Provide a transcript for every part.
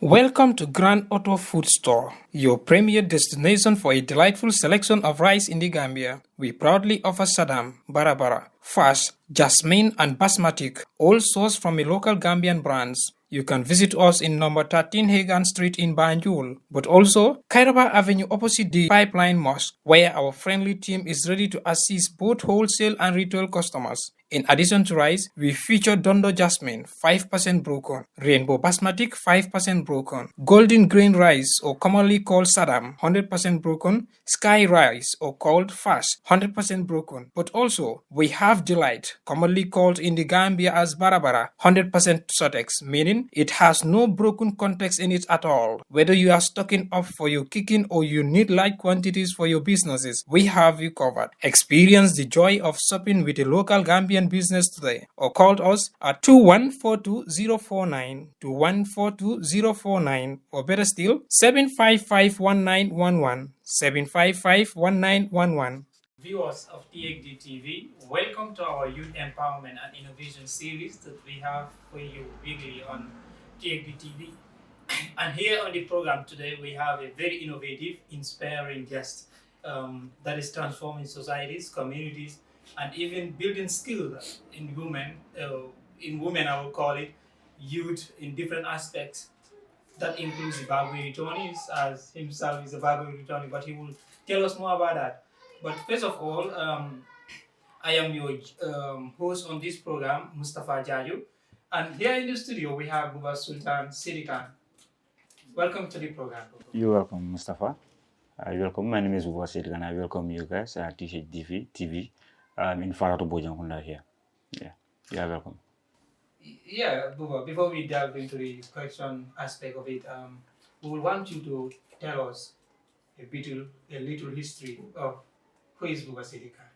Welcome to Grand Auto Food Store, your premier destination for a delightful selection of rice in the Gambia. We proudly offer Sadam, Barabara, Fash, Jasmine, and Basmatic, all sourced from a local Gambian brands. You can visit us in number 13 Hagan Street in Banjul, but also Kairaba Avenue opposite the Pipeline Mosque, where our friendly team is ready to assist both wholesale and retail customers. In addition to rice, we feature Dondo Jasmine 5% broken, Rainbow Basmatic 5% broken, Golden Grain Rice or commonly called Sadam 100% broken, Sky Rice or called Fast 100% broken. But also, we have Delight, commonly called in the Gambia as Barabara 100% Sotex, meaning it has no broken context in it at all. Whether you are stocking up for your kicking or you need light quantities for your businesses, we have you covered. Experience the joy of shopping with a local Gambian business today or call us at 2142-049, 2142-049, or better still 755-1911, 755-1911. Viewers of TXD TV, welcome to our Youth Empowerment and Innovation series that we have for you weekly on TXD TV. And here on the program today, we have a very innovative, inspiring guest that is transforming societies, communities, and even building skills in women. In women, I will call it youth in different aspects. That includes the Bagwe returnees, as himself is a Bagwe returnee, but he will tell us more about that. But first of all, I am your host on this program, Mustapha Jarju, and here in the studio we have Buba Sultan Saidykhan. Welcome to the program. You're welcome, Mustapha. You're welcome. My name is Buba Sultan. I welcome you guys at THDV TV in Faratu Bojankunda here. Yeah, you're welcome. Yeah, Buba, before we delve into the question aspect of it, we would want you to tell us a little history of who is Buba Saidykhan.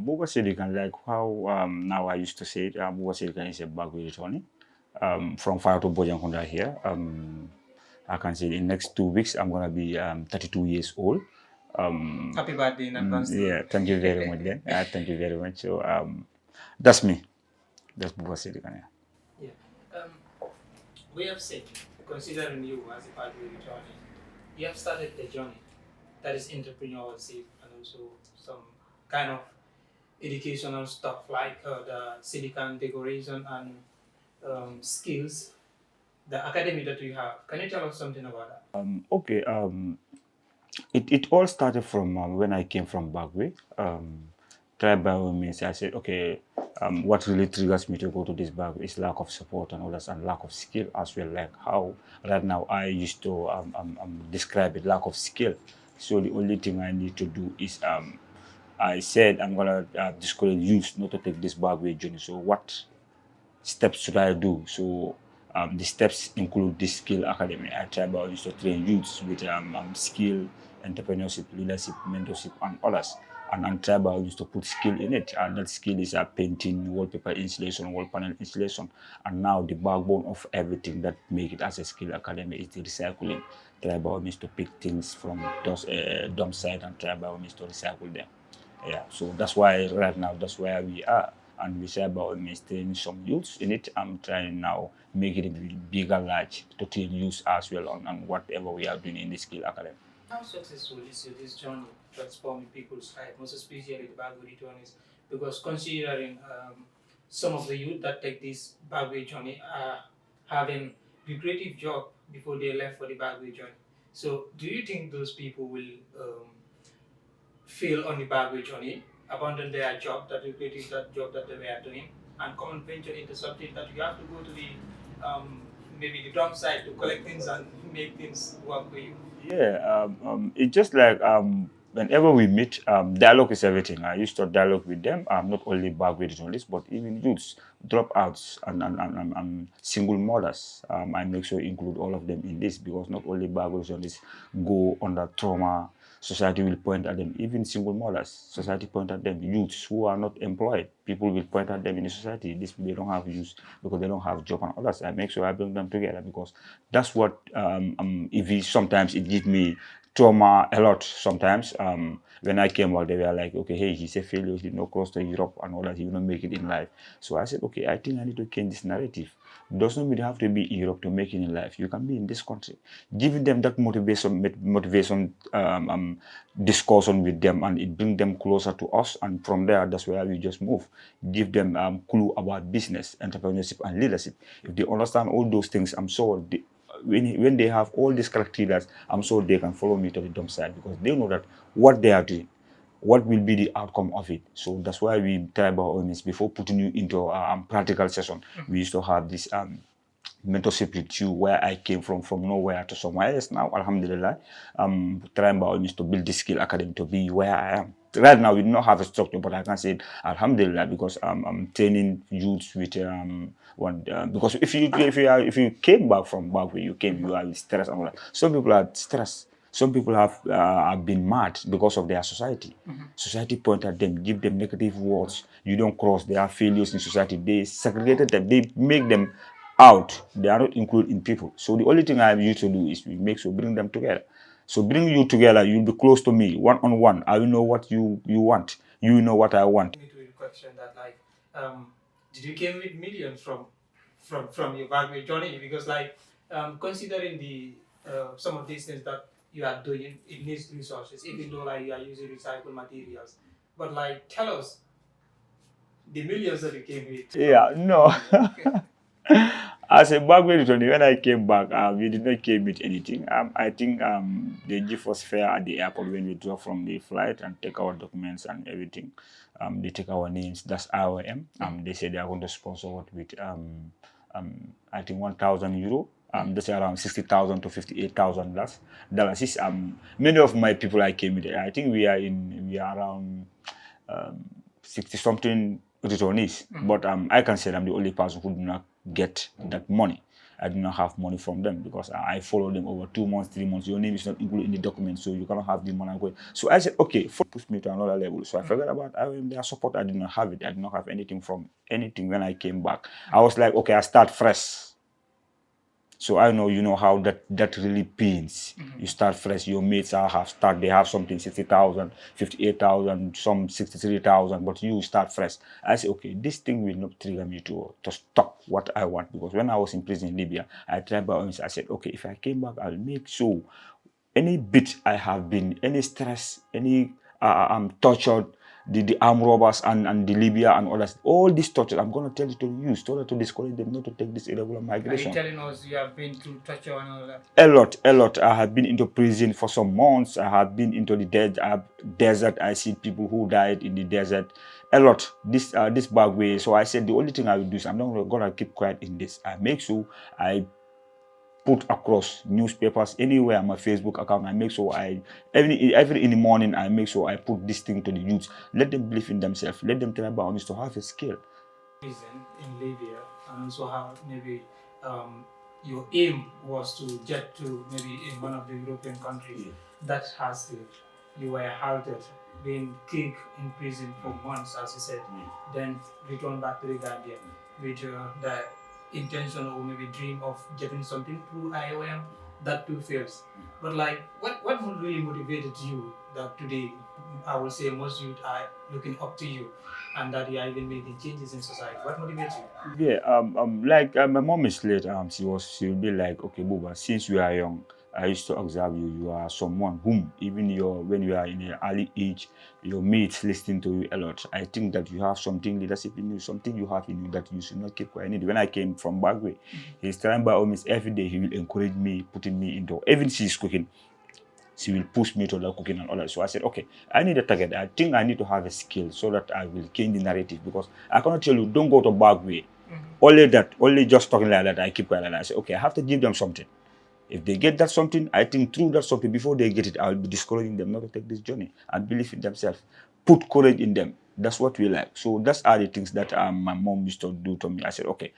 Buba Saidykhan, like how now I used to say it, Buba Saidykhan is a Bagwe returnee from Faratu Bojankunda here. I can say in the next 2 weeks I'm gonna be 32 years old. Happy birthday in advance. Yeah, thank you very much. Then, thank you very much. So that's me. That's Buba Saidykhan. Yeah. We have said, considering you as a Bagwe returnee, you have started a journey that is entrepreneurship and also some kind of educational stuff like the Saidykhan decoration and skills, the academy that you have. Can you tell us something about that? Okay. It all started from when I came from Bagwe. Tribal means I said, okay, what really triggers me to go to this Bagwe is lack of support and others and lack of skill as well. Like how right now I used to describe it, lack of skill. So the only thing I need to do is I said I'm gonna discourage youth not to take this Bagwe journey. So what steps should I do? So the steps include this skill academy. I try about to train youths with skill, entrepreneurship, leadership, mentorship, and others. And try about to put skill in it. And that skill is painting, wallpaper installation, wall panel installation. And now the backbone of everything that make it as a skill academy is the recycling. Try about to pick things from those dump site and try about to recycle them. Yeah, so that's why right now that's where we are. And we say about training some youths in it. I'm trying now make it a bigger, large to train youths as well on whatever we are doing in the skill academy. How successful is this journey transforming people's life, most especially the Bagwe returnees? Because considering some of the youth that take this Bagwe journey are having lucrative job before they left for the Bagwe journey. So, do you think those people will fail on the Bagwe journey, abandon their job, that lucrative job that they were doing, and come and venture into something that you have to go to the maybe the dump site to collect things and make things work for you? Yeah, it's just like whenever we meet, dialogue is everything. I used to dialogue with them, not only Bagwe journalists, but even youths, dropouts, and single mothers. I make sure include all of them in this because not only Bagwe journalists go under trauma. Society will point at them, even single mothers. Society point at them, youths who are not employed. People will point at them in the society. They don't have use because they don't have job and others. I make sure I bring them together because that's what sometimes it gives me trauma a lot sometimes. When I came out, they were like, okay, hey, he's a failure, he did not cross to Europe and all that, he will not make it in life. So I said, okay, I think I need to change this narrative. Does not mean you have to be in Europe to make it in life. You can be in this country. Giving them that motivation discussion with them, and it bring them closer to us. And from there, that's where we just move. Give them clue about business, entrepreneurship, and leadership. If they understand all those things, I'm sure when they have all these criteria, I'm sure they can follow me to the dump side, because they know that what they are doing, what will be the outcome of it. So that's why we try by all means, before putting you into a practical session, we used to have this mentorship with you, where I came from nowhere to somewhere else now, alhamdulillah. Trying by all means to build this skill academy to be where I am. Right now, we do not have a structure, but I can say alhamdulillah, because I'm training youths with because if you came back from back where you came, you are with stress and all that. Some people are stressed. Some people have been mad because of their society. Society point at them, give them negative words. You don't cross. They are failures in society. They segregated them. They make them out. They are not included in people. So the only thing I used to do is we make sure bring them together. So bring you together, you'll be close to me, one on one. I will know what you want. You know what I want. Me to the question that did you came with millions from your backward journey? Because considering the some of these things that you are doing, it needs resources, even though you are using recycled materials. But tell us the millions that you came with. Yeah, no. As a backward returning, when I came back, we did not came with anything. I think they give us fare at the airport when we drop from the flight and take our documents and everything. They take our names. That's IOM. They say they are going to sponsor it with I think €1,000. That's around 60,000 to 58,000 dollars. Is many of my people I came with. I think we are around 60 something returnees, but I can say I'm the only person who do not get that money. I do not have money from them, because I follow them over 2 months, 3 months. Your name is not included in the document, so you cannot have the money. So I said, okay, push me to another level. So I forgot about their support. I did not have it. I did not have anything from anything when I came back. I was like, okay, I start fresh. So I know you know how that really pains. You start fresh. Your mates they have something 60,000, 58,000, some 63,000, but you start fresh. I say, okay, this thing will not trigger me to stop what I want, because when I was in prison in Libya, I tried by all means. I said, okay, if I came back, I'll make sure any bit I have been, any stress, any I'm tortured, the armed robbers and the Libya and others, all these torture, I'm going to tell you to use, to discourage them not to take this irregular migration. Are you telling us you have been through torture and all that? A lot. I have been into prison for some months. I have been into the desert. I see people who died in the desert. A lot. This bad way. So I said the only thing I will do is I'm not going to keep quiet in this. I make sure I put across newspapers anywhere on my Facebook account. I make sure every in the morning I make sure I put this thing to the youth. Let them believe in themselves. Let them tell about this to have a skill. Prison in Libya, and also how maybe your aim was to get to maybe in one of the European countries. That has failed. You were halted, being kicked in prison for months, as you said, then returned back to the Gambia with the intention or maybe dream of getting something through IOM. That too fails. But what really motivated you that today, I will say most youth are looking up to you, and that you are even making changes in society? What motivates you? Yeah, my mom is late. She'll be like, okay, Buba, since you are young, I used to observe you. You are someone whom even when you are in an early age, your mates listen to you a lot. I think that you have something leadership in you, something you have in you that you should not keep quiet. When I came from Bagwe, he's trying by all means every day. He will encourage me, putting me into even she's cooking. She will push me to the cooking and all that. So I said, okay, I need a target. I think I need to have a skill so that I will change the narrative, because I cannot tell you, don't go to Bagwe. Only just talking like that, I keep quiet like that. I say, okay, I have to give them something. If they get that something, I think through that something, before they get it, I'll be discouraging them not to take this journey and believe in themselves. Put courage in them. That's what we like. So that's are the things that my mom used to do to me. I said, okay.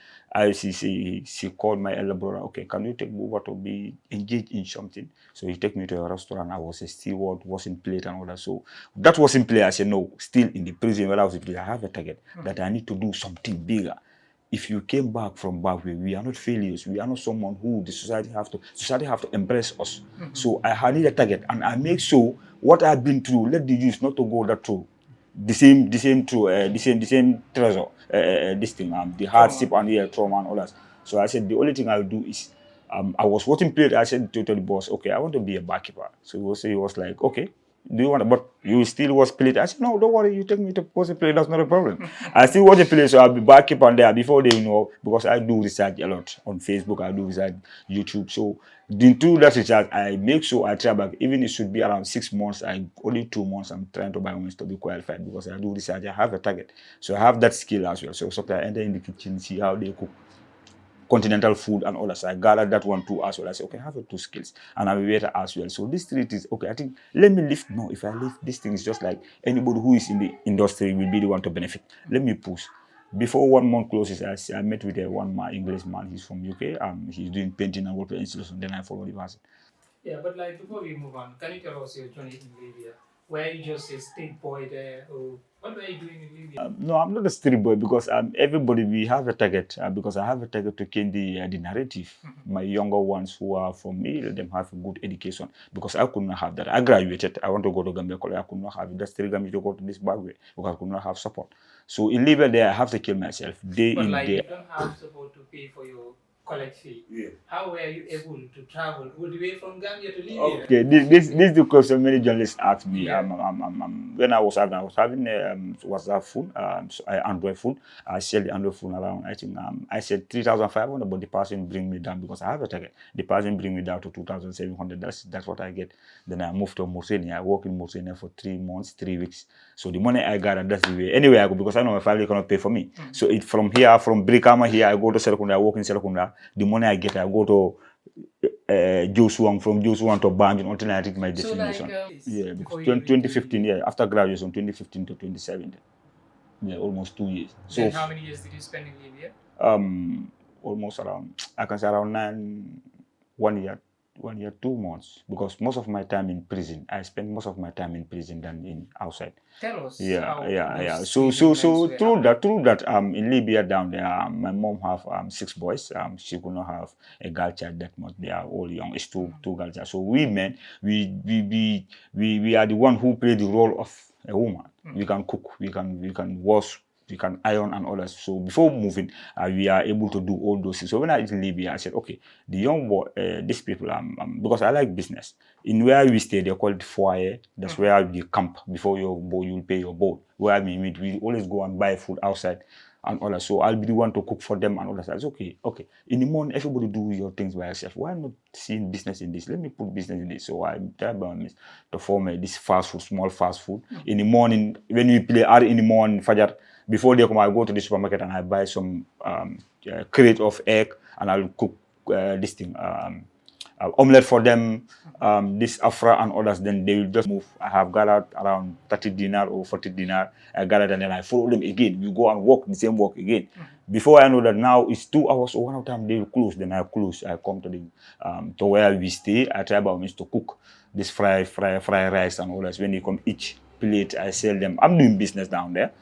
She called my elder brother. Okay, can you take Buba to be engaged in something? So he took me to a restaurant. I was a steward, washing plate and all that. So that was in play. I said, no, still in the prison where I was in prison, I have a target that I need to do something bigger. if you came back from back way, we are not failures. We are not someone who the society have to embrace us. So I need a target, and I make sure what I've been through, let the youth not to go that through the same treasure, this thing, the hardship and trauma and all that. So I said the only thing I'll do is, I was watching play. I said to the boss, okay, I want to be a barkeeper. So he was like, okay, do you want to, but you still watch play? I said, no, don't worry, you take me to watch a play, that's not a problem. I still watch a play, so I'll be barkeeper there before they know, because I do research a lot on Facebook, I do research YouTube. So through that research, I make sure I try back, even it should be around 6 months, only 2 months, I'm trying to buy women to be qualified, because I do research, I have a target. So I have that skill as well. So I enter in the kitchen, see how they cook continental food and all that. So I gathered that one too as well. I said, okay, I have two skills and I'm a waiter as well. So this three is okay. I think let me lift. No, if I lift this thing, is just like anybody who is in the industry will be the one to benefit. Let me push. Before 1 month closes, I met with one man, English man. He's from UK. He's doing painting and work installation. Then I follow the person. Yeah, but like before we move on, can you tell us your journey in Libya? Were you just a street boy there, or what were you doing in Libya? No, I'm not a street boy, because everybody, we have a target, because I have a target to change the narrative. My younger ones who are from me, let them have a good education, because I could not have that. I graduated, I want to go to Gambia College, I could not have it. That's still Gambia to go to this bad way, because I could not have support. So in Libya there, I have to kill myself day But in like day. you don't have support to pay for your college fee. Yeah. How were you able to travel all the way from Gambia to Libya? Okay, this is the question many journalists ask me. Yeah. When I was having WhatsApp phone, so Android phone. I sell the Android phone around, I think, I said 3,500, but the person bring me down, because I have a target. The person bring me down to 2,700. That's what I get. Then I moved to Mauritania. I work in Mauritania for 3 months, 3 weeks. So the money I got, that's the way. Anyway I go, because I know my family cannot pay for me. So it from Brikama here, I go to Serekunda. I work in Serekunda. The money I get, I go to Joshua, from Joshua to Banjul until I reach my destination. So like, yeah, because 2015, yeah, after graduation, 2015 to 2017. Yeah, almost 2 years. So then how many years did you spend in Libya? Almost around, I can say around 1 year, 2 months, because most of my time in prison, I spent most of my time in prison than in outside. Tell us. Yeah. So through that, in Libya down there, my mom have 6 boys. She could not have a girl child that much. They are all young. It's two girl child. So we men, we are the one who play the role of a woman. We can cook, we can wash, we can iron and all that. So before moving, we are able to do all those things. So when I was in Libya, I said, okay, the young boy, these people, because I like business. In where we stay, they call it foyer. That's where you camp before you'll pay your boat. Where we always go and buy food outside and all that. So I'll be the one to cook for them and all that. It's okay. In the morning, everybody do your things by yourself. Why not seeing business in this? Let me put business in this. So I try by my to form this fast food, small fast food. In the morning, when we play early in the morning, Fajar, before they come, I go to the supermarket and I buy some crate of egg, and I'll cook this thing, omelette for them, this afra and others. Then they will just move. I have gathered around 30 dinar or 40 dinar. I gathered, and then I follow them again. We go and walk the same walk again. Before I know that now it's 2 hours or 1 time they will close. Then I close. I come to the to where we stay. I try by means to cook this fry rice and all that. When they come each plate, I sell them. I'm doing business down there.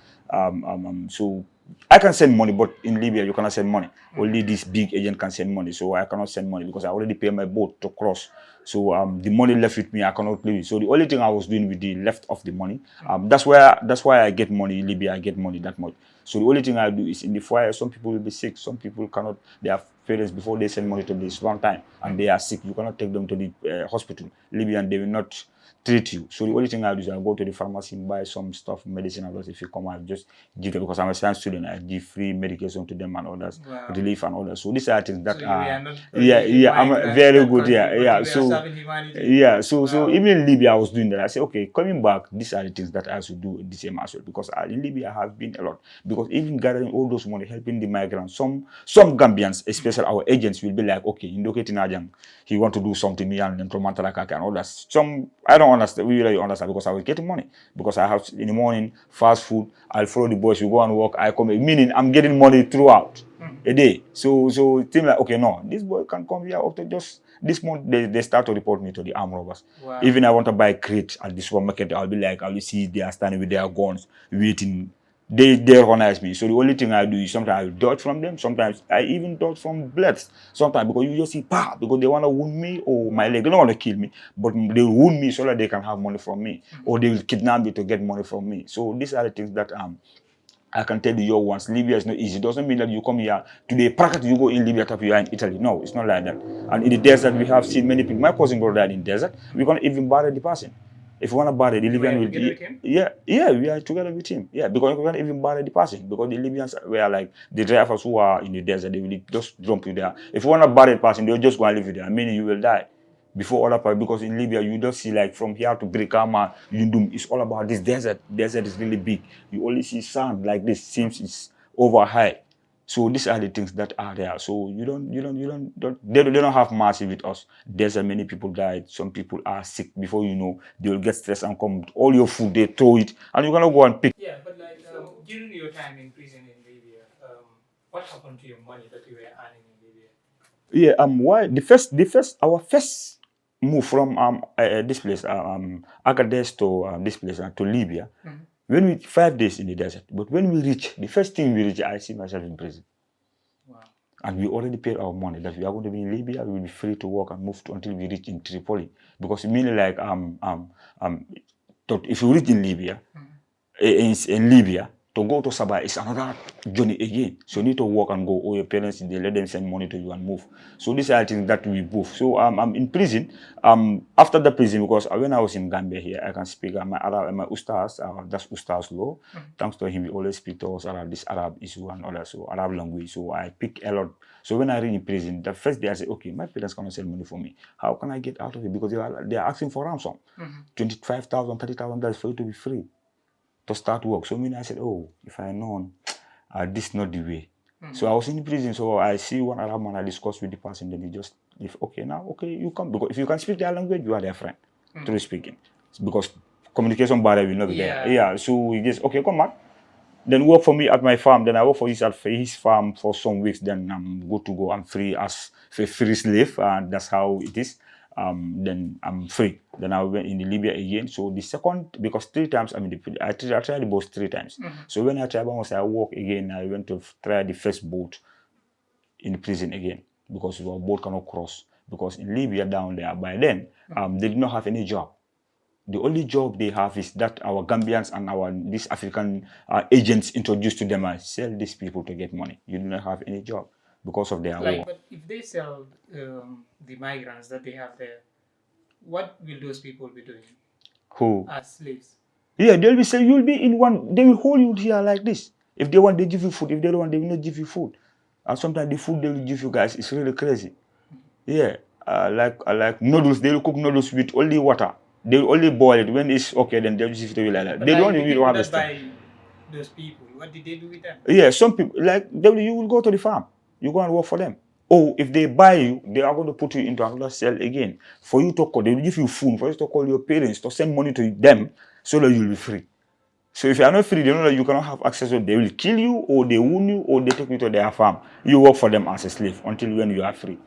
So I can send money, but in Libya you cannot send money. Only this big agent can send money. So I cannot send money because I already pay my boat to cross. So the money left with me, I cannot play with. So the only thing I was doing with the left of the money, that's why I get money in Libya. I get money that much. So the only thing I do is in the fire. Some people will be sick. Some people cannot. They have parents before they send money to this one time, and they are sick. You cannot take them to the hospital. Libyan, they will not treat you. So the only thing I do is I go to the pharmacy and buy some stuff, medicine, and others. If you come, I just give them, because I'm a science student. I give free medication to them and others, relief and others. So these are things that I'm very good. So even in Libya, I was doing that. I said, okay, coming back, these are the things that I should do the same as well, because in Libya I have been a lot. Because even gathering all those money, helping the migrants, some Gambians, especially our agents, will be like, okay, in Tinajang, he want to do something, me and them from Mantalakaka and all that. Some I don't understand. We really understand, because I was getting money. Because I have in the morning fast food. I'll follow the boys. We go and work. I come. Meaning I'm getting money throughout a day. So it seems like, okay, no, this boy can come here after just this month. They start to report me to the armed robbers. Wow. Even I want to buy crate at the supermarket. I'll be like, I'll see they are standing with their guns waiting. they recognize me. So the only thing I do is sometimes I dodge from them. Sometimes I even dodge from bullets. Sometimes because you just see because they want to wound me or my leg. They don't want to kill me, but they wound me so that they can have money from me, or they will kidnap me to get money from me. So these are the things that I can tell you your ones. Libya is not easy. It doesn't mean that you come here today, practically you go in Libya, you are in Italy. No, it's not like that. And in the desert, we have seen many people. My cousin brother died in the desert. We can't even bury the person. If you want to bury the Libyan, yeah, we are together with him. Yeah, because we can't even bury the person because the Libyans were like the drivers who are in the desert. They will just jump you there. If you want to bury the person, they'll just go and leave you there. I mean, you will die before other part, because in Libya you don't see like from here to Brikama, Yundum, it's all about this desert. Desert is really big. You only see sand like this, seems it's over high. So these are the things that are there. So they don't have mercy with us. There's many people died. Some people are sick. Before you know, they will get stressed and come. All your food, they throw it, and you're gonna go and pick. Yeah, but like during your time in prison in Libya, what happened to your money that you were earning in Libya? Yeah. Why our first move from this place Agadez to this place to Libya. When we 5 days in the desert, but when we reach, the first thing we reach, I see myself in prison. Wow. And we already paid our money that we are going to be in Libya. We will be free to work and move until we reach in Tripoli. Because mainly like if you reach in Libya, in Libya, to go to Sabah is another journey again. So you need to work and go. Or your parents, they let them send money to you and move. So these are things that we move. So I'm in prison. After the prison, because when I was in Gambia here, I can speak my Arab, my Ustaz, that's Ustaz law. Thanks to him, we always speak to us Arab, this Arab issue and all that. So Arab language. So I pick a lot. So when I read in prison, the first day I said, okay, my parents cannot send money for me. How can I get out of it? Because they are asking for ransom. 25,000, 30,000 dollars for you to be free to start work. So I said, oh, if I had known, this is not the way. So I was in prison. So I see one Arab man, I discuss with the person, then he just, okay, now, okay, you come. Because if you can speak their language, you are their friend, truly speaking. Because communication barrier will not be there. Yeah, so he just, okay, come on. Then work for me at my farm. Then I work for his farm for some weeks. Then I'm good to go. I'm free as a free slave, and that's how it is. Then I'm free. Then I went in the Libya again. So the second, because 3 times I tried the boat 3 times. So when I tried once, I walk again. I went to try the first boat in the prison again because our boat cannot cross. Because in Libya down there, by then they did not have any job. The only job they have is that our Gambians and these African agents introduced to them and sell these people to get money. You do not have any job because of their war. But if they sell the migrants that they have there, what will those people be doing? Who? As slaves. Yeah, they'll be saying you'll be in one. They will hold you here like this. If they want, they give you food. If they don't want, they will not give you food. And sometimes the food they will give you guys is really crazy. Yeah, like noodles. They will cook noodles with only water. They will only boil it. When it's okay, then they'll just give it to you like that. But They like don't even have that by those people, what did they do with them? Yeah, some people you will go to the farm. You go and work for them. Or if they buy you, they are going to put you into another cell again. For you to call, they will give you food. For you to call your parents to send money to them so that you'll be free. So if you are not free, they know that you cannot have access to. They will kill you, or they wound you, or they take you to their farm. You work for them as a slave until when you are free.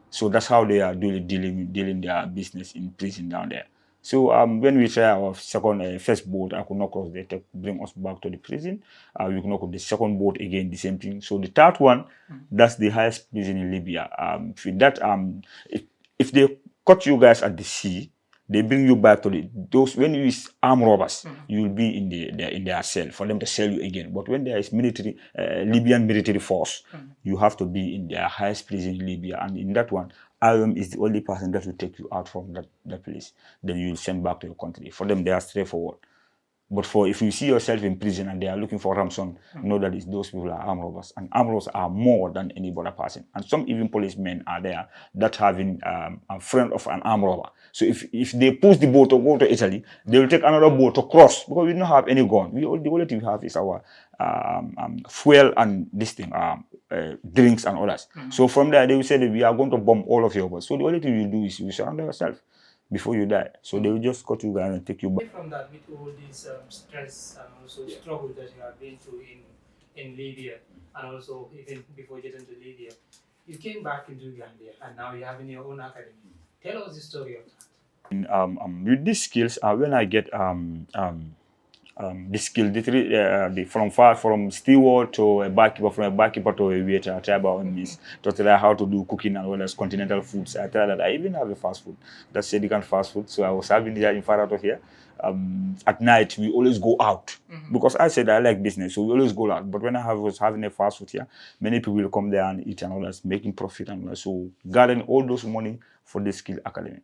So that's how they are dealing their business in prison down there. So when we try our first boat, I could not cross. They bring us back to the prison. We could not cross the second boat again, the same thing. So the third one, that's the highest prison in Libya. With that, if they caught you guys at the sea, they bring you back to those. When you is armed robbers, you will be in their cell for them to sell you again. But when there is military, Libyan military force, you have to be in their highest prison in Libya, and in that one, IOM is the only person that will take you out from that place. Then you will send back to your country. For them, they are straightforward. But if you see yourself in prison and they are looking for ransom, know that those people are armed robbers. And armed robbers are more than any other person. And some even policemen are there that having a friend of an armed robber. So if they push the boat to go to Italy, they will take another boat to cross because we don't have any gun. The only thing we have is our fuel and this thing, drinks and others. So from there, they will say that we are going to bomb all of your boats. So the only thing you do is you surrender yourself before you die. So they will just cut you guys and take you back. From that, with all this stress and also struggle that you have been through in Libya, and also even before getting to Libya, you came back into Gambia, and now you're having your own academy. Tell us the story of that. With these skills, when I get the skill, from steward to a barkeeper, from a barkeeper to a waiter. I try by all means to try how to do cooking as well as continental foods. I try that. I even have a fast food, that's Saidykhan fast food. So I was having here in far out of here. At night we always go out because I said I like business, so we always go out. But when was having a fast food here, many people will come there and eat and all that, making profit and all that. So gathering all those money for the skill academy.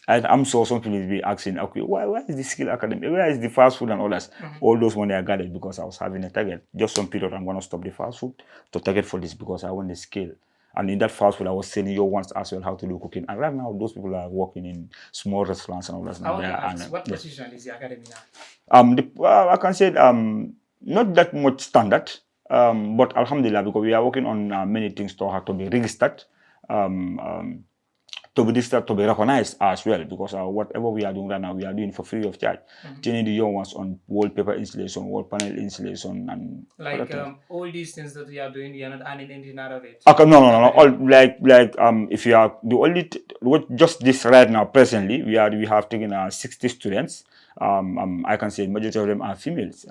And I'm sure some people will be asking, okay, why is the skill academy? Where is the fast food and all that? All those money I gathered because I was having a target. Just some period, I'm going to stop the fast food to target for this because I want the skill. And in that fast food, I was selling your ones as well how to do cooking. And right now, those people are working in small restaurants and all that. What position is the academy now? I can say not that much standard, but alhamdulillah, because we are working on many things to have to be registered. To be registered, to be recognized as well, because whatever we are doing right now, we are doing for free of charge. Training the young ones on wallpaper installation, wall panel installation, and like all these things that we are doing, we are not earning anything out of it. Okay, no. All if you are the only just this right now presently, we have taken 60 students. I can say majority of them are females.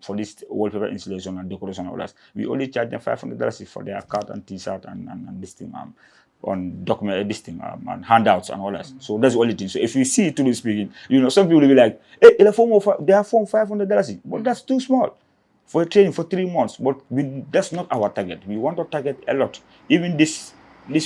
For this wallpaper installation and decoration and all that, we only charge them $500 for their card and T-shirt and this thing. On document this thing and handouts and all that. So that's the only thing. So if you see, truly speaking, some people will be like, hey, in a form of they are form $500, but that's too small for training for 3 months. But that's not our target. We want to target a lot. Even this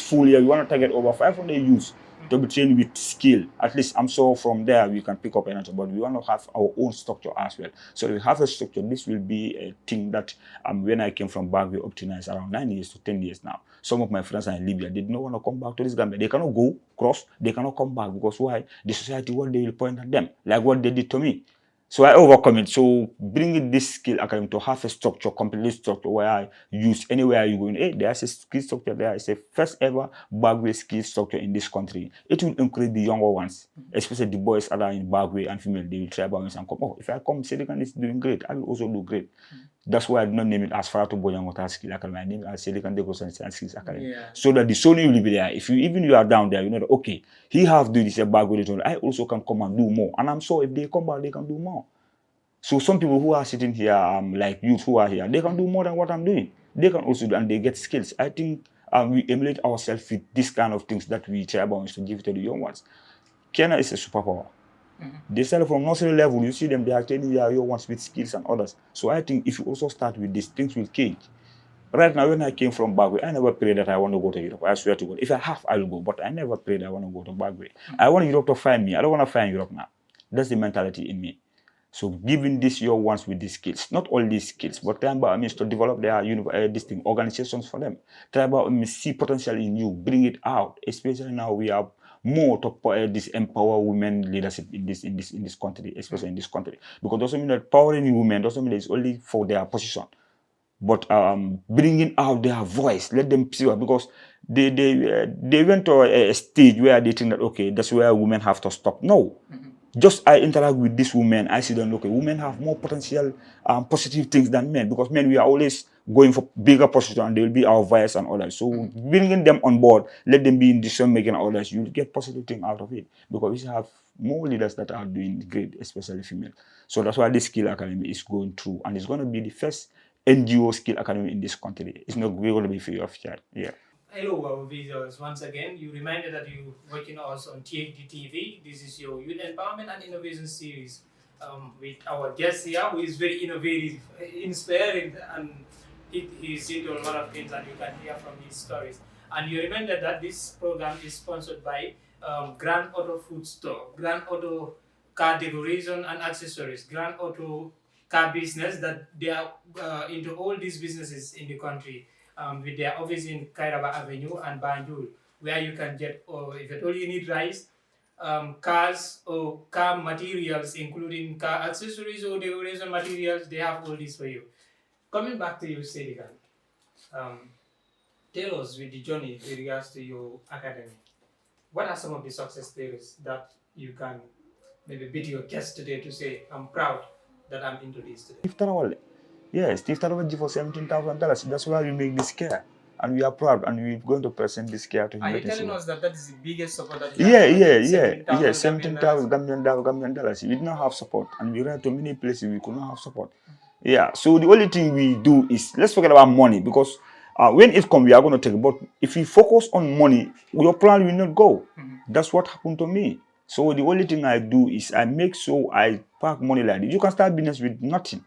full year, we want to target over 500 youths to be trained with skill. At least I'm sure from there we can pick up anything. But we want to have our own structure as well. So we have a structure. This will be a thing that when I came from back, we up to now is around 9 years to 10 years now. Some of my friends are in Libya. They don't want to come back to this Gambia. They cannot go cross. They cannot come back because why? The society, what they will point at them, like what they did to me. So I overcome it. So bringing this skill academy to have a structure, complete structure where I use anywhere you go in. Hey, there's a skill structure there. It's a first ever Bagway skill structure in this country. It will encourage the younger ones, especially the boys that are in Bagway and female. They will try Bagway and come. Oh, if I come, Saidykhan is doing great. I will also do great. That's why I did not name it as far to Boyangota Skill Academy. I name it as Saidykhan Decoration and Skills Academy. Yeah. So that the Sony will be there. If you are down there, you know that okay, he have do this a Bagway. I also can come and do more. And I'm sure if they come back, they can do more. So some people who are sitting here, like youth who are here, they can do more than what I'm doing. They can also do, and they get skills. I think we emulate ourselves with this kind of things that we try about to give to the young ones. Kenya is a superpower. They start from nursery level. You see them, they are training their young ones with skills and others. So I think if you also start with these things will change. Right now, when I came from Bagway, I never prayed that I want to go to Europe. I swear to God. If I have, I will go. But I never prayed I want to go to Bagway. I want Europe to find me. I don't want to find Europe now. That's the mentality in me. So giving this your ones with these skills, not all these skills, but try about means to develop their organizations for them. Try about see potential in you, bring it out. Especially now we have more to this empower women leadership in this country, especially in this country. Because doesn't mean that powering women doesn't mean it's only for their position, but bringing out their voice, let them see because they went to a stage where they think that okay, that's where women have to stop. No. Just I interact with these women, I see them, okay, women have more potential, positive things than men, because men, we are always going for bigger position and they will be our voice and all that. So bringing them on board, let them be in decision making and all that, you'll get positive thing out of it, because we have more leaders that are doing great, especially female. So that's why this skill academy is going through, and it's going to be the first NGO skill academy in this country. It's not going to be free of charge. Yeah. Hello, our visitors. Once again, you reminded that you're working also on THD TV. This is your Youth Empowerment and Innovation Series with our guest here, who is very innovative, inspiring, and he's into a lot of things, and you can hear from his stories. And you reminded that this program is sponsored by Grand Auto Food Store, Grand Auto Car Decoration and Accessories, Grand Auto Car Business, that they are into all these businesses in the country. With their office in Kairaba Avenue and Banjul, where you can get, if at all you need rice, cars or car materials, including car accessories or decoration materials, they have all this for you. Coming back to you, Saidykhan, tell us with the journey with regards to your academy, what are some of the success stories that you can maybe beat your chest today to say, I'm proud that I'm into this today? Yes, Steve Tarawal for $17,000. That's why we make this care. and we are proud, and we're going to present this care to him. Are you telling us that that is the biggest support that you Yeah, have yeah, gotten? yeah. 17,000 Gambian 17,000 dollars? Gambian dollars. We did not have support, and we ran to many places we could not have support. Yeah, so the only thing we do is let's forget about money, because when it comes, we are going to take it. But if you focus on money, your plan will not go. That's what happened to me. So the only thing I do is I make sure I park money like this. You can start business with nothing.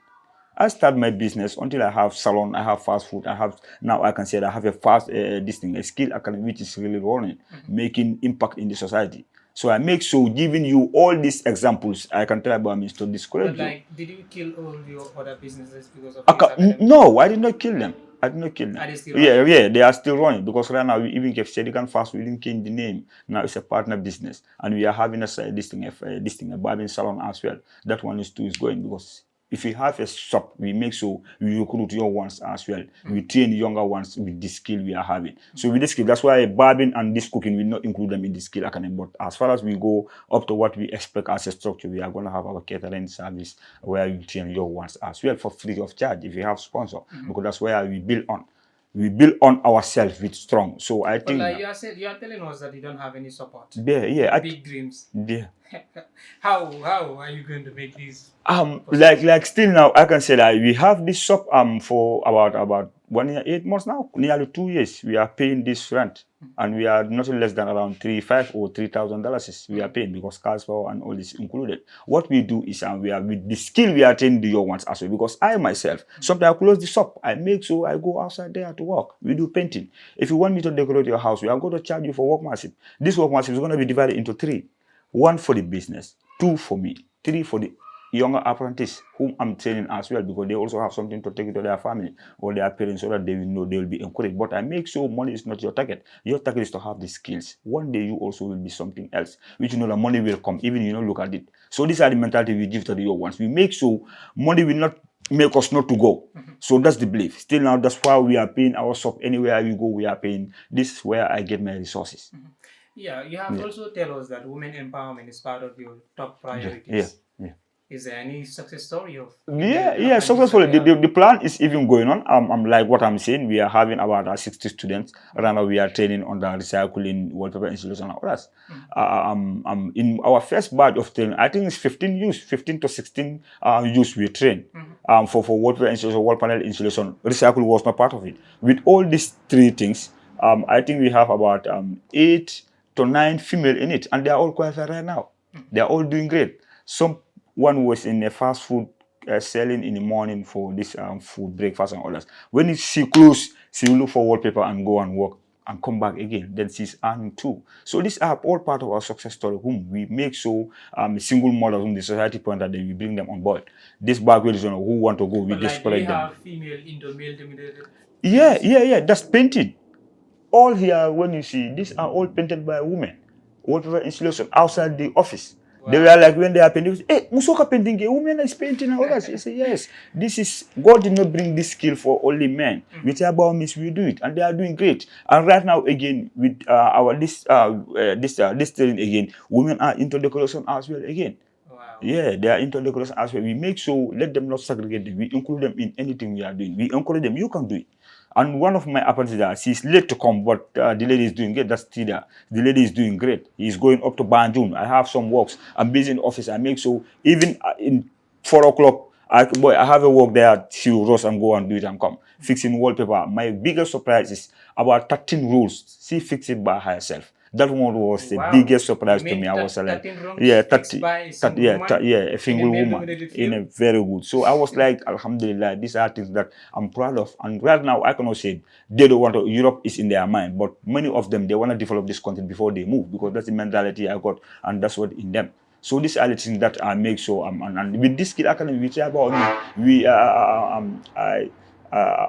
I start my business until I have salon, I have fast food, I have, now I can say that I have a fast this thing, a skill academy which is really running, making impact in the society. So I make sure giving you all these examples I can tell about me to discourage But you. like, did you kill all your other businesses because of this academy? No, I did not kill them. I did not kill them. Are they still Yeah, running? yeah, they are still running, because right now we even kept Saidykhan Fast. We didn't change the name. Now it's a partner business, and we are having a barbing salon as well. That one is going, because if we have a shop, we make sure we recruit young ones as well. We train younger ones with the skill we are having. So with this skill, that's why barbing and this cooking will not include them in the skill academy. But as far as we go up to what we expect as a structure, we are going to have our catering service where we train young ones as well for free of charge if you have sponsor, because that's where we build on. We build on ourselves with strong. So I But think like you are telling us that you don't have any support. yeah, Big dreams. yeah. How are you going to make these? Like still now I can say that we have this shop for about 1 year 8 months now, nearly 2 years. We are paying this rent, and we are nothing less than around $3,500 or $3,000 we are paying, because cars power and all this included. What we do is we are with the skill we are training the young ones as well, because I myself sometimes I close the shop, I make sure I go outside there to work. We do painting. If you want me to decorate your house, we are going to charge you for workmanship. This workmanship is going to be divided into three: one for the business, two for me, three for the younger apprentice whom I'm training as well, because they also have something to take to their family or their parents, so that they will know, they will be encouraged. But I make sure money is not your target. Your target is to have the skills. One day you also will be something else, which you know the money will come, even you know look at it. So these are the mentality we give to the young ones. We make sure money will not make us not to go. So that's the belief. Still now, that's why we are paying our shop. Anywhere we go, we are paying. This is where I get my resources. Yeah, you have also tell us that women empowerment is part of your top priorities. Yeah. Is there any success story of? Yeah, successfully. The plan is even going on. I'm like what I'm saying. We are having about 60 students. Right now, we are training on the recycling, wallpaper installation, and others. In our first batch of training, I think it's 15 to 16 youths we train. For wallpaper installation, wall panel installation, recycle was not part of it. With all these three things, I think we have about 8 to 9 female in it, and they are all qualified right now. They are all doing great. One was in a fast food selling in the morning for this food breakfast and others. When she close, she will look for wallpaper and go and work and come back again. Then she's earning too. So these are all part of our success story, whom we make sure single mothers whom the society point that we bring them on board. This backward is who want to go, we discourage them. Have female into male dominated? Yeah. That's painted. All here, when you see, these are all painted by women. Whatever installation outside the office. Wow. They were like, when they are painting, hey, Musoka painting, a woman is painting and all that. You say, yes, this is, God did not bring this skill for only men. With our means, we do it, and they are doing great. And right now, again, with this training again, women are into decoration as well again. Wow. Yeah, they are into decoration as well. We make sure, let them not segregate them. We include them in anything we are doing. We encourage them, you can do it. And one of my apprentices, she's late to come, but the lady is doing great. That's Tida. The lady is doing great. He's going up to Banjul. I have some works. I'm busy in the office. I make sure even in 4 o'clock, I have a work there. She will rush and go and do it and come. Fixing wallpaper. My biggest surprise is about 13 rules. She fixed it by herself. That one was the biggest surprise to me. I was like, yeah, 30, a single woman in a very good. So I was like, Alhamdulillah, these are things that I'm proud of. And right now, I cannot say they don't want to, Europe is in their mind, but many of them, they want to develop this content before they move, because that's the mentality I got, and that's what in them. So these are the things that I make sure, and with this skill academy, we try about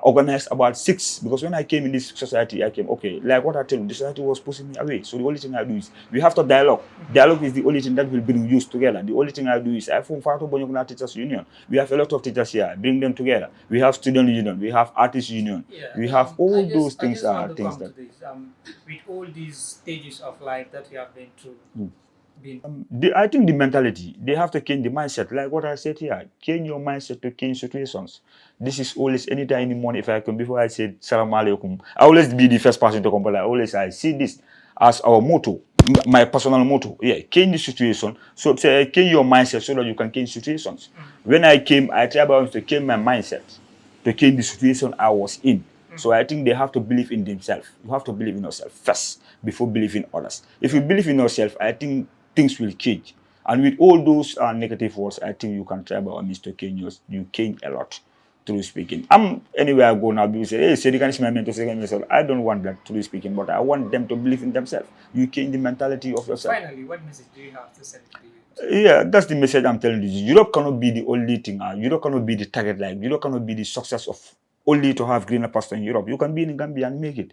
organized about 6, because when I came in this society, I came, okay, like what I tell you, the society was pushing me away. So the only thing I do is, we have to dialogue. Dialogue is the only thing that will bring youth together. The only thing I do is, I form Fatu Bonyokuna Teachers Union. We have a lot of teachers here, bring them together. We have student union, we have artist union. We have all those things are things that... with all these stages of life that we have been through, I think the mentality, they have to change the mindset. Like what I said here, change your mindset to change situations. This is always, anytime in the morning, if I come, before I said Salam Alaikum, I always be the first person to come, but I see this as our motto, my personal motto. Yeah, change the situation. So change your mindset so that you can change situations. When I came, I tried to change my mindset, to change the situation I was in. So I think they have to believe in themselves. You have to believe in yourself first before believing others. If you believe in yourself, I think things will change. And with all those negative words, I think you can try by all means to change you change a lot, truly speaking. I'm anywhere I go now, people say, hey, Saidykhan is my mentor, Saidykhan is my mentor. I don't want that, truly speaking, but I want them to believe in themselves. You change the mentality of yourself. Finally, what message do you have to send to you? Yeah, that's the message I'm telling you. Europe cannot be the only thing. Europe cannot be the target. Like Europe cannot be the success of only to have greener pasture in Europe. You can be in Gambia and make it.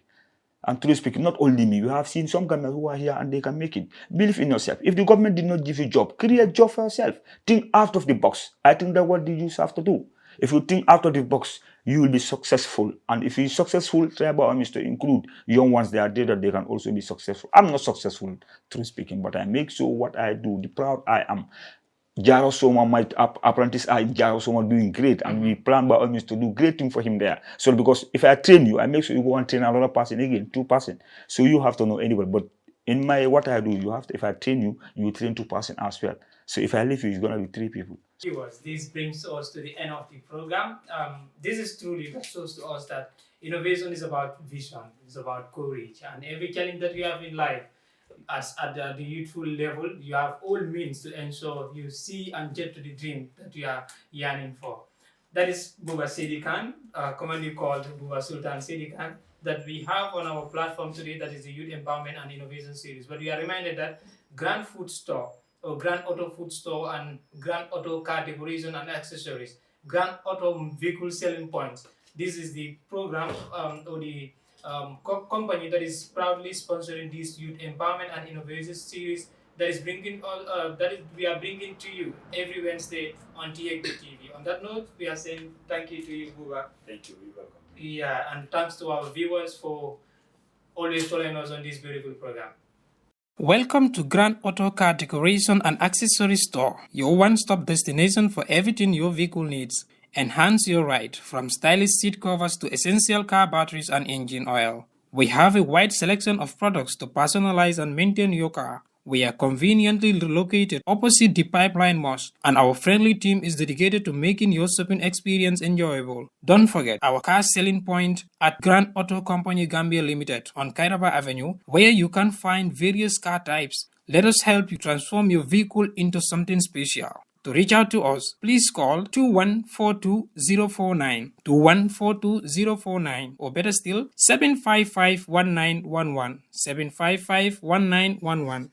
And truly speaking, not only me, we have seen some Gambians who are here and they can make it. Believe in yourself. If the government did not give you a job, create a job for yourself. Think out of the box. I think that's what the youth have to do. If you think out of the box, you will be successful. And if you're successful, try by all means to include young ones that are there that they can also be successful. I'm not successful, truly speaking, but I make sure what I do, the proud I am. Jaro Soma, my apprentice are in Jaro Soma doing great, and we plan by all means to do great thing for him there. So because if I train you, I make sure you go and train another person again, 2%. So you have to know anybody. But in my what I do, you have to, if I train you, you train 2% as well. So if I leave you, it's gonna be 3 people. Viewers, this brings us to the end of the program. This is truly that shows to us that innovation is about vision, it's about courage, and every challenge that you have in life, as at the youthful level, you have all means to ensure you see and get to the dream that you are yearning for. That is Buba Saidykhan, commonly called Buba Sultan Saidykhan, that we have on our platform today, that is the Youth Empowerment and Innovation Series. But we are reminded that Grand Food Store, or Grand Auto Food Store, and Grand Auto Car Decoration and Accessories, Grand Auto Vehicle Selling Points. This is the program or the company that is proudly sponsoring this Youth Empowerment and Innovation Series that is bringing we are bringing to you every Wednesday on TXT TV. On that note, we are saying thank you to you, Buba. Thank you, you're welcome. Yeah, and thanks to our viewers for always following us on this beautiful program. Welcome to Grand Auto Car Decoration and Accessory Store, your one-stop destination for everything your vehicle needs. Enhance your ride, from stylish seat covers to essential car batteries and engine oil. We have a wide selection of products to personalize and maintain your car. We are conveniently located opposite the Pipeline Mosque, and our friendly team is dedicated to making your shopping experience enjoyable. Don't forget our car selling point at Grand Auto Company Gambia Limited on Kairaba Avenue, where you can find various car types. Let us help you transform your vehicle into something special. To reach out to us, please call 2142049, 2142049, or better still, 7551911, 7551911.